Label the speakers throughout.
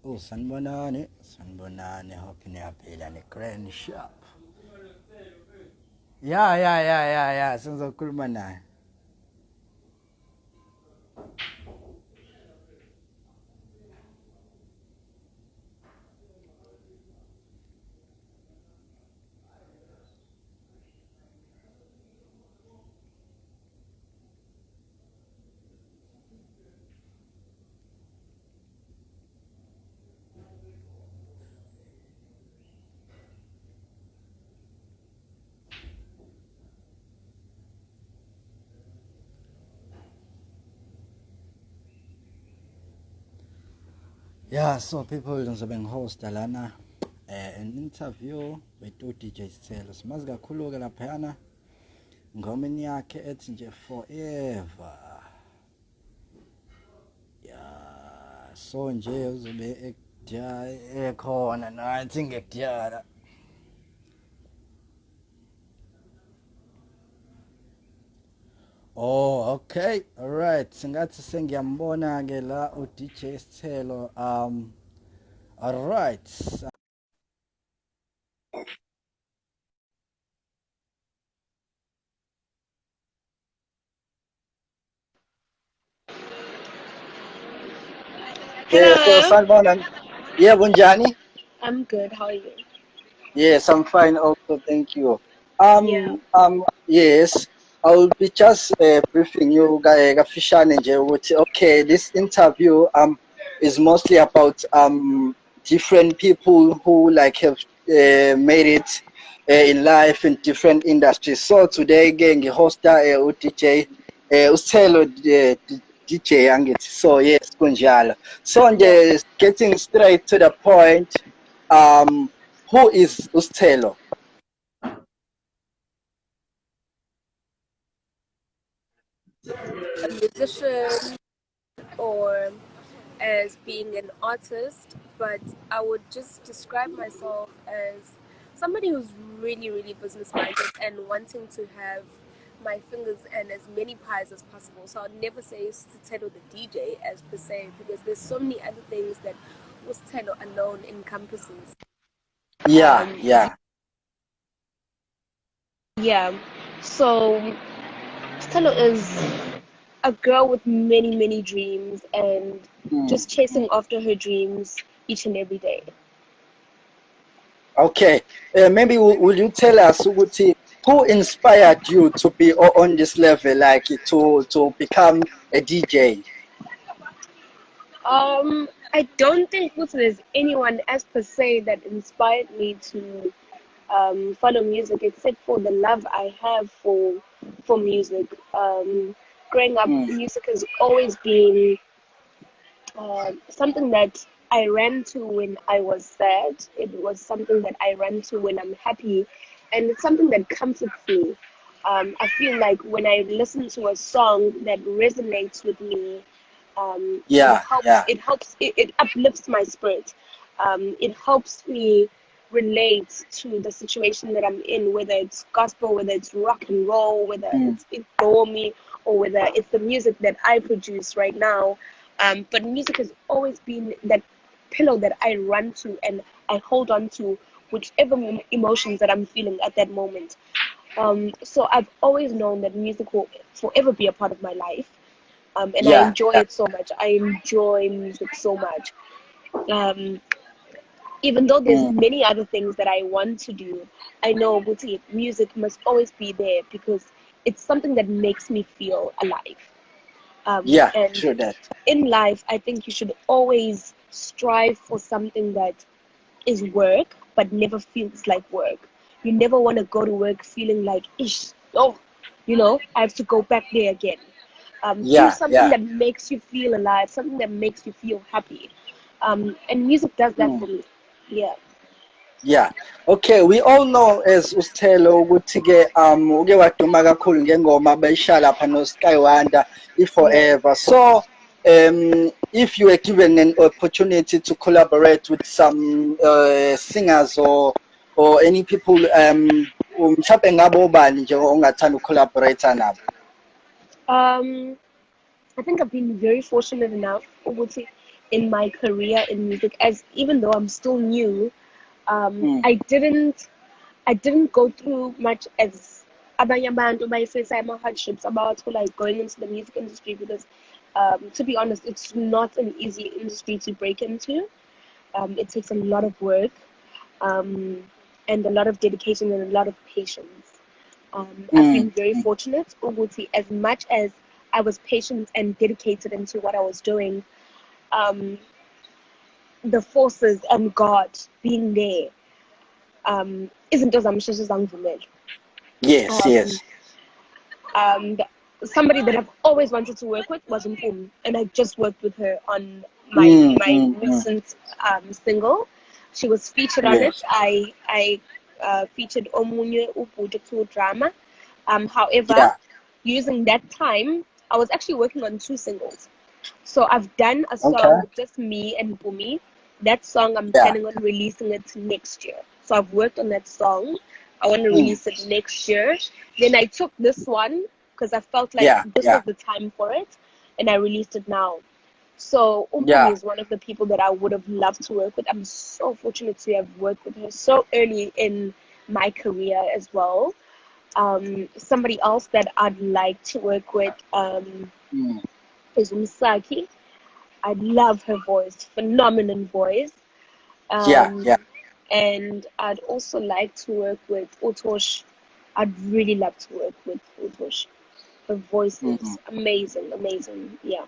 Speaker 1: Oh, sanibonani, sanibonani. How can I pay a grand shop? Yeah. Sizokhuluma naye. Yeah, so people ngizobe ngihosta lana an interview with DJ Sthelo. Simazi kakhulu-ke laphayana ngomeni yakhe ethi nje forever. Yeah, so nje uzobe ekhona nathi ngekudala. Oh, okay. All right. Singathi sengiyambona ke la uDJ Sthelo. All right. Yeah, so
Speaker 2: Hello.
Speaker 1: sanibona. Yeah, bunjani?
Speaker 2: I'm good. How are you?
Speaker 1: Yes, I'm fine also, thank you.
Speaker 2: Yeah.
Speaker 1: Yes, I'll be just briefing you kafishane nje ukuthi okay, this interview is mostly about different people who like have made it in life in different industries. So today ke ngihosta uDJ uSthelo DJ angithi. So yes, kunjalo. So
Speaker 2: Yeah.
Speaker 1: nje getting straight to the point, um who is Sthelo?
Speaker 2: A musician or as being an artist, but I would just describe myself as somebody who's really, really business minded and wanting to have my fingers in as many pies as possible. So I'd never say Sthelo the DJ as per se, because there's so many other things that Sthelo alone encompasses.
Speaker 1: Yeah,
Speaker 2: Um,
Speaker 1: yeah.
Speaker 2: yeah. So Stella is a girl with many, many dreams and
Speaker 1: Mm,
Speaker 2: just chasing
Speaker 1: mm.
Speaker 2: after her dreams each and every day.
Speaker 1: Okay. Maybe will you tell us ukuthi who inspired you to be on this level, like to become a DJ?
Speaker 2: I don't think there's anyone as per se that inspired me to follow music except for the love I have for music. Growing up,
Speaker 1: Mm,
Speaker 2: music has always been something that I ran to when I was sad. It was something that I ran to when I'm happy, and it's something that comforts me. I feel like when I listen to a song that resonates with me, it
Speaker 1: yeah,
Speaker 2: helps.
Speaker 1: yeah.
Speaker 2: It uplifts my spirit. It helps me relate to the situation that I'm in, whether it's gospel, whether it's rock and roll, whether
Speaker 1: Mm,
Speaker 2: it's me, or whether it's the music that I produce right now. But music has always been that pillow that I run to and I hold on to whichever emotions that I'm feeling at that moment. So I've always known that music will forever be a part of my life. And I
Speaker 1: yeah,
Speaker 2: enjoy
Speaker 1: yeah.
Speaker 2: it so much. I enjoy music so much. Um, Even though there's
Speaker 1: Mm,
Speaker 2: many other things that I want to do, I know music must always be there because it's something that makes me feel alive.
Speaker 1: yeah,
Speaker 2: And
Speaker 1: true that.
Speaker 2: in life, I think you should always strive for something that is work, but never feels like work. You never want to go to work feeling like, ish, oh, I have to go back there again. Do
Speaker 1: Yeah,
Speaker 2: something
Speaker 1: yeah.
Speaker 2: that makes you feel alive, something that makes you feel happy. And music does that
Speaker 1: Mm.
Speaker 2: for me. Yeah.
Speaker 1: Yeah. Okay, we all know as Sthelo ukuthi ke uke waduma kakhulu ngengoma abeyishala lapha no Sky Wonder
Speaker 2: Yeah.
Speaker 1: iForever. So if you were given an opportunity to collaborate with some singers or any people mhlawumbe ngabe obani nje ongathanda ukucollaborate nabo?
Speaker 2: Um, I think I've been very fortunate enough, Uguti. in my career in music, as even though I'm still new,
Speaker 1: Mm.
Speaker 2: I didn't go through much as abanye abantu bayifisa hardships about like going into the music industry, because to be honest, it's not an easy industry to break into. It takes a lot of work, and a lot of dedication and a lot of patience. I've
Speaker 1: Mm.
Speaker 2: been very fortunate, Uguti, as much as I was patient and dedicated into what I was doing. Um, the forces and God being there, izinto zamsheshe zangivumela.
Speaker 1: Yes,
Speaker 2: Um,
Speaker 1: yes.
Speaker 2: Somebody that I've always wanted to work with was Mpumi, and I just worked with her on
Speaker 1: Mm,
Speaker 2: my
Speaker 1: mm, mm.
Speaker 2: recent single. She was featured on it.
Speaker 1: Yes.
Speaker 2: I featured Omunye Ubude to drama. However,
Speaker 1: Yeah.
Speaker 2: using that time, I was actually working on 2 singles. So I've done a
Speaker 1: Okay.
Speaker 2: song with just me and Bumi. That song, I'm
Speaker 1: Yeah.
Speaker 2: planning on releasing it next year. So I've worked on that song. I want to
Speaker 1: Mm.
Speaker 2: release it next year. Then I took this one because I felt like
Speaker 1: Yeah.
Speaker 2: this
Speaker 1: Yeah.
Speaker 2: was the time for it, and I released it now. So Umpumi
Speaker 1: Yeah.
Speaker 2: is one of the people that I would have loved to work with. I'm so fortunate to have worked with her so early in my career as well. Somebody else that I'd like to work with
Speaker 1: Mm.
Speaker 2: is Misaki. I love her voice, phenomenal voice.
Speaker 1: Yeah.
Speaker 2: Um,
Speaker 1: Yeah.
Speaker 2: and I'd also like to work with Utosh. I'd really love to work with Utosh. Her voice
Speaker 1: Mm.
Speaker 2: is amazing, amazing. Yeah.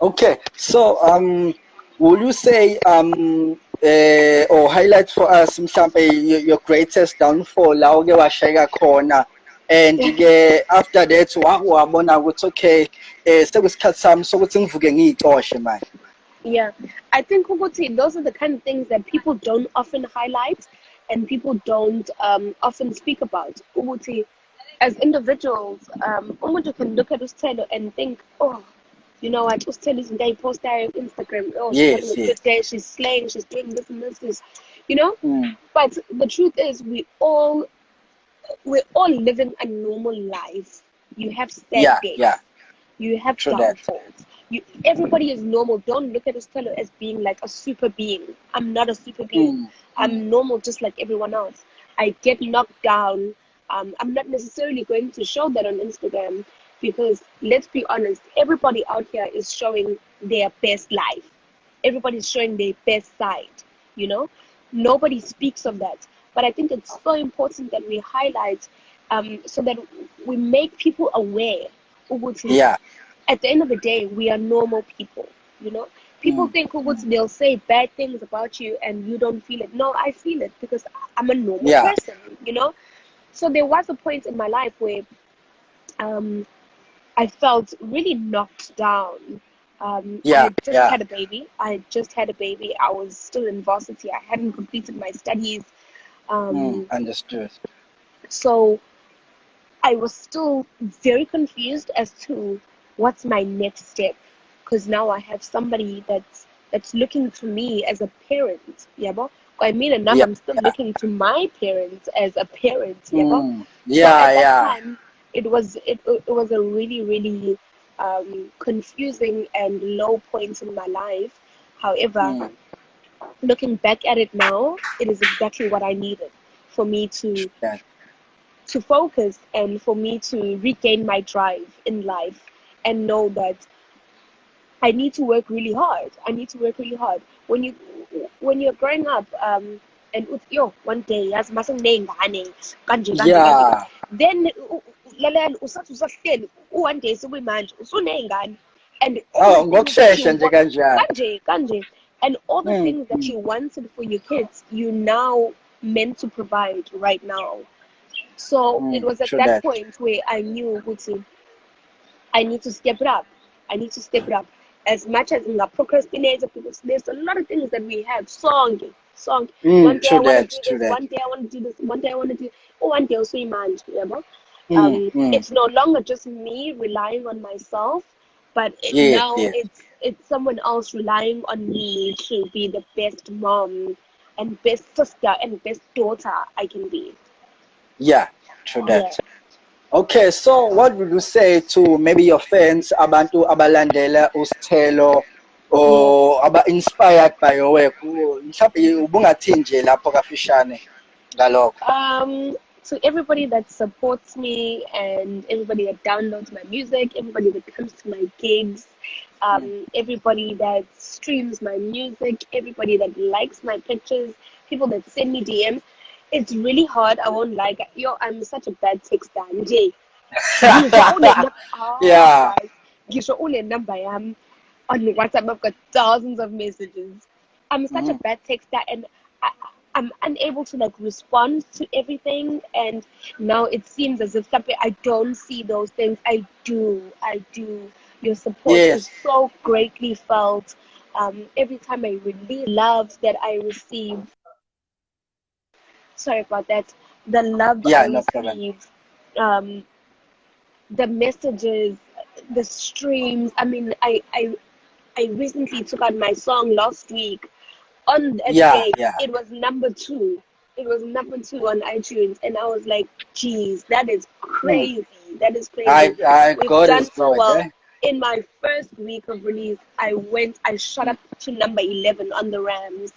Speaker 1: Okay. So, will you say or highlight for us mhlambe your greatest downfall la uke washayeka khona, and ke after that wabona ukuthi okay, sekusikhathi sami sokuthi ngivuke ngiyicoshe manje.
Speaker 2: Yeah, I think Kukuti, those are the kind of things that people don't often highlight and people don't often speak about. Kukuti, as individuals, umuntu can look at Ustelo and think, oh, you know what, Ustelo is in post on Instagram, oh, she's having
Speaker 1: Yes.
Speaker 2: a good
Speaker 1: Yes.
Speaker 2: day, she's slaying, she's doing this and this, you know?
Speaker 1: Mm.
Speaker 2: But the truth is, we're all living a normal life. You have sad
Speaker 1: Yeah.
Speaker 2: days.
Speaker 1: Yeah.
Speaker 2: You have
Speaker 1: True that.
Speaker 2: downfalls. Everybody is normal. Don't look at Estelle as being like a super being. I'm not a super being.
Speaker 1: Mm. Mm.
Speaker 2: I'm normal just like everyone else. I get knocked down. I'm not necessarily going to show that on Instagram because let's be honest, everybody out here is showing their best life. Everybody's showing their best side, you know? Nobody speaks of that. But I think it's so important that we highlight so that we make people aware. Ukuthi,
Speaker 1: Yeah.
Speaker 2: at the end of the day, we are normal people, you know? People
Speaker 1: Mm.
Speaker 2: think
Speaker 1: Mm.
Speaker 2: they'll say bad things about you and you don't feel it. No, I feel it because I'm a normal
Speaker 1: Yeah.
Speaker 2: person, you know? So there was a point in my life where um, I felt really knocked down. I
Speaker 1: Yeah.
Speaker 2: had just
Speaker 1: Yeah.
Speaker 2: had a baby. I had just had a baby. I was still in varsity. I hadn't completed my studies. Um,
Speaker 1: Understood.
Speaker 2: so I was still very confused as to what's my next step, because now I have somebody that's looking to me as a parent, yeah, but I mean, and now
Speaker 1: Yeah.
Speaker 2: I'm still
Speaker 1: Yeah.
Speaker 2: looking to my parents as a parent, yeah, but so
Speaker 1: Yeah.
Speaker 2: at that
Speaker 1: Yeah.
Speaker 2: time it was a really confusing and low point in my life. However,
Speaker 1: Mm.
Speaker 2: looking back at it now, it is exactly what I needed for me
Speaker 1: That.
Speaker 2: to focus and for me to regain my drive in life and know that I need to work really hard. I need to work really hard. When you're growing up, and yo one day as masengane kanje kanje kanje,
Speaker 1: Yeah.
Speaker 2: then lalela usathi usahleli one day sekuyimanje usuney'ngane and all the
Speaker 1: Oh,
Speaker 2: things that you
Speaker 1: ngokushesha nje
Speaker 2: want
Speaker 1: kanjalo.
Speaker 2: kanje and all the
Speaker 1: Mm.
Speaker 2: things that
Speaker 1: Mm.
Speaker 2: you wanted for your kids, you now meant to provide right now. So it was at
Speaker 1: True
Speaker 2: that
Speaker 1: that.
Speaker 2: point where I knew, Guti, I need to step it up. I need to step it up. As much as in the procrastinator, because there's a lot of things that we have. Song. One day I
Speaker 1: True
Speaker 2: want to
Speaker 1: that.
Speaker 2: do
Speaker 1: True
Speaker 2: this.
Speaker 1: that.
Speaker 2: One day I want to do this. One day I want to do. Oh, one day also mind. Yeah,
Speaker 1: Mm.
Speaker 2: it's no longer just me relying on myself, but
Speaker 1: Yes.
Speaker 2: now
Speaker 1: Yes.
Speaker 2: it's someone else relying on me to be the best mom and best sister and best daughter I can be.
Speaker 1: Yeah. True
Speaker 2: Yeah.
Speaker 1: that. Okay, so what would you say to maybe your fans abantu abalandela uSthelo
Speaker 2: Yeah.
Speaker 1: or aba-inspired by your work? Mhlawumbe ubungathi nje lapho kafishane ngalokho.
Speaker 2: To everybody that supports me and everybody that downloads my music, everybody that comes to my gigs, everybody that streams my music, everybody that likes my pictures, people that send me DMs. It's really hard. I won't lie. Yo, I'm such a bad texter. Nje. Ngisho
Speaker 1: Yeah.
Speaker 2: guys. Ngisho number yami on WhatsApp. I've got thousands of messages. I'm such a
Speaker 1: Mhm.
Speaker 2: bad texter, and I, I'm unable to like respond to everything. And now it seems as if I don't see those things. I do. Your support is
Speaker 1: Yes.
Speaker 2: so greatly felt. Every time I release love that I receive. Sorry about that. The love I
Speaker 1: Yeah, no problem.
Speaker 2: receive. Um, the messages, the streams. I mean, I recently took out my song last week. On that
Speaker 1: Yeah,
Speaker 2: day,
Speaker 1: yeah.
Speaker 2: it was number two. It was number two on iTunes, and I was like, "Geez, that is
Speaker 1: Mm.
Speaker 2: crazy. That is
Speaker 1: I
Speaker 2: crazy.
Speaker 1: I
Speaker 2: We've
Speaker 1: God
Speaker 2: done
Speaker 1: is
Speaker 2: so
Speaker 1: good,
Speaker 2: well."
Speaker 1: eh?
Speaker 2: In my first week of release, I shot
Speaker 1: Mm.
Speaker 2: up to number 11 on the Rams.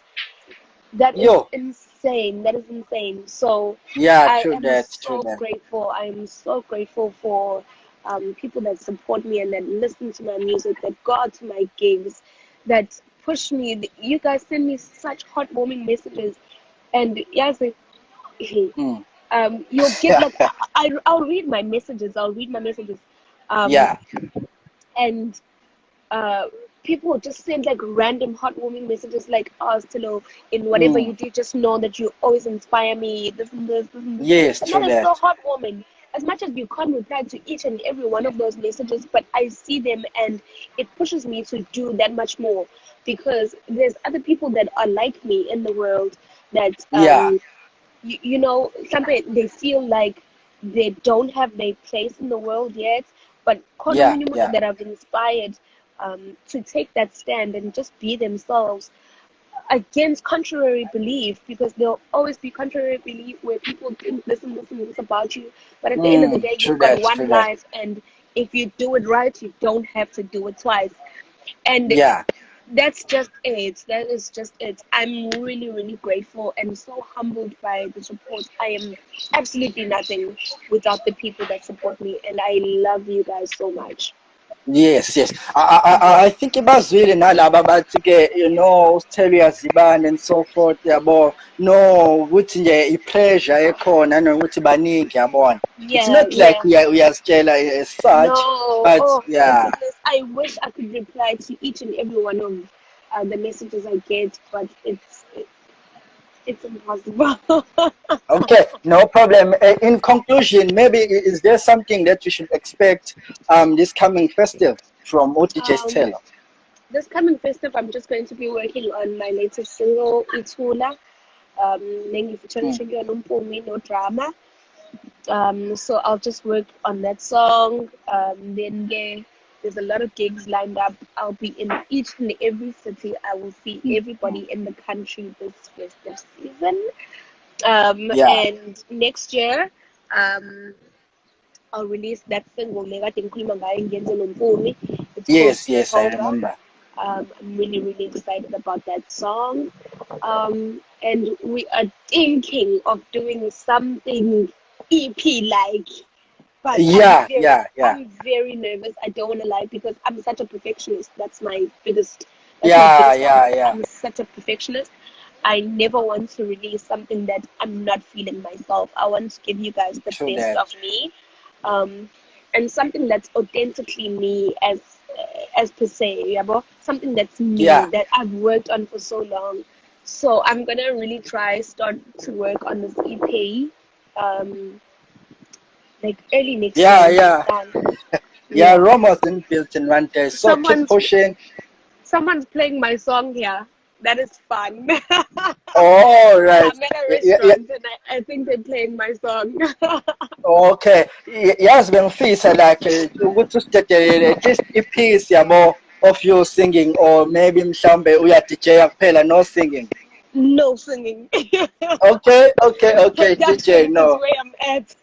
Speaker 2: That is
Speaker 1: Yo,
Speaker 2: insane. That is insane. So
Speaker 1: yeah,
Speaker 2: I
Speaker 1: true
Speaker 2: am
Speaker 1: that, true
Speaker 2: so
Speaker 1: that.
Speaker 2: grateful. I am so grateful for people that support me and that listen to my music, that go out to my gigs, that push me. You guys send me such heartwarming messages. And yes,
Speaker 1: Mm.
Speaker 2: you'll get like, I'll read my messages. I'll read my messages. Um,
Speaker 1: Yeah,
Speaker 2: and uh, people just send like random heartwarming messages like, "Oh, Sthelo, in whatever
Speaker 1: mm.
Speaker 2: you do, just know that you always inspire me, this and this, this and this."
Speaker 1: Yes,
Speaker 2: And that
Speaker 1: true
Speaker 2: is so
Speaker 1: that.
Speaker 2: heartwarming. As much as you can't reply to each and every one of those messages, but I see them and it pushes me to do that much more because there's other people that are like me in the world that
Speaker 1: Yeah,
Speaker 2: you know, sometimes they feel like they don't have their place in the world yet, but khona
Speaker 1: yeah,
Speaker 2: omunye umuntu
Speaker 1: yeah.
Speaker 2: that have inspired to take that stand and just be themselves against contrary belief, because there'll always be contrary belief where people think this and this about you, but at the end of the
Speaker 1: Mm.
Speaker 2: day,
Speaker 1: True
Speaker 2: you've got
Speaker 1: that,
Speaker 2: one
Speaker 1: true that.
Speaker 2: life, and if you do it right, you don't have to do it twice. And
Speaker 1: Yeah.
Speaker 2: that's just it. That is just it. I'm really, really grateful and so humbled by the support. I am absolutely nothing without the people that support me, and I love you guys so much.
Speaker 1: Yes, yes. I
Speaker 2: Yes.
Speaker 1: think ibazwile nalaba bathi ke uSthelo uyazibani and so forth yabo. No, ukuthi nje i-pressure ekhona nokuthi baningi yabona. It's
Speaker 2: Yeah,
Speaker 1: not like
Speaker 2: yeah.
Speaker 1: uyazitshela as such,
Speaker 2: No,
Speaker 1: but
Speaker 2: oh my
Speaker 1: yeah.
Speaker 2: goodness. I wish I could reply to each and every one of the messages I get, but it's impossible.
Speaker 1: Okay, no problem. In conclusion, maybe is there something that we should expect this coming festive from Dj
Speaker 2: um,
Speaker 1: Sthelo?
Speaker 2: this coming festive, I'm just going to be working on my latest single, Itula.
Speaker 1: Mm.
Speaker 2: Nengifeaturing Umpumi, no drama. So I'll just work on that song. Then yeah, there's a lot of gigs lined up. I'll be in each and every city. I will see
Speaker 1: Mm. Mm.
Speaker 2: everybody in the country this festive season.
Speaker 1: Yeah.
Speaker 2: And next year, um, I'll release that single. Lekade ngikhuluma ngayo ngiyenze noMpumi. It's called
Speaker 1: Yes, yes, I
Speaker 2: Sleepover.
Speaker 1: remember.
Speaker 2: I'm really, really excited about that song. And we are thinking of doing something EP like, but
Speaker 1: Yeah, yeah, yeah.
Speaker 2: I'm very nervous. I don't want to lie because I'm such a perfectionist. That's my
Speaker 1: Yeah,
Speaker 2: biggest
Speaker 1: yeah,
Speaker 2: problem.
Speaker 1: yeah.
Speaker 2: I'm such a perfectionist. I never want to release something that I'm not feeling myself. I want to give you guys the
Speaker 1: True
Speaker 2: best
Speaker 1: that.
Speaker 2: of me, um, and something that's authentically me as per se, yabo? Something that's me
Speaker 1: Yeah,
Speaker 2: that I've worked on for so long. So I'm gonna really try start to work on this EP, um, like early next year.
Speaker 1: yeah, yeah. Yeah,
Speaker 2: Yeah.
Speaker 1: Rome wasn't built in one day. So keep
Speaker 2: Someone's
Speaker 1: pushing.
Speaker 2: someone's playing my song here. That is fun.
Speaker 1: All right.
Speaker 2: I'm at a
Speaker 1: Yeah, yeah.
Speaker 2: restaurant and I think they're playing my song.
Speaker 1: Okay. Yazi bengifisa like ukuthi usithethelele at least i-piece yabo of you singing or maybe mhlambe uya DJ kuphela no singing.
Speaker 2: No singing.
Speaker 1: Okay, okay, okay, DJ,
Speaker 2: Production is
Speaker 1: no.
Speaker 2: where I'm at.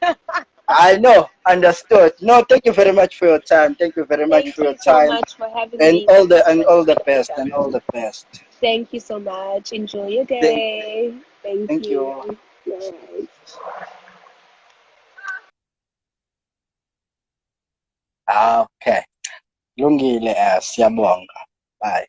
Speaker 1: I know, understood. No, thank you very much for your time. Thank you very much
Speaker 2: Thank
Speaker 1: for your
Speaker 2: you so
Speaker 1: time,
Speaker 2: much for having
Speaker 1: and
Speaker 2: me. Thank you so much
Speaker 1: all
Speaker 2: for
Speaker 1: the
Speaker 2: your
Speaker 1: best,
Speaker 2: time.
Speaker 1: and all the best.
Speaker 2: Thank you so much. Enjoy your
Speaker 1: Thank,
Speaker 2: day. Thank
Speaker 1: thank
Speaker 2: you.
Speaker 1: you.
Speaker 2: All right.
Speaker 1: Okay, lungile, siyabonga. Bye.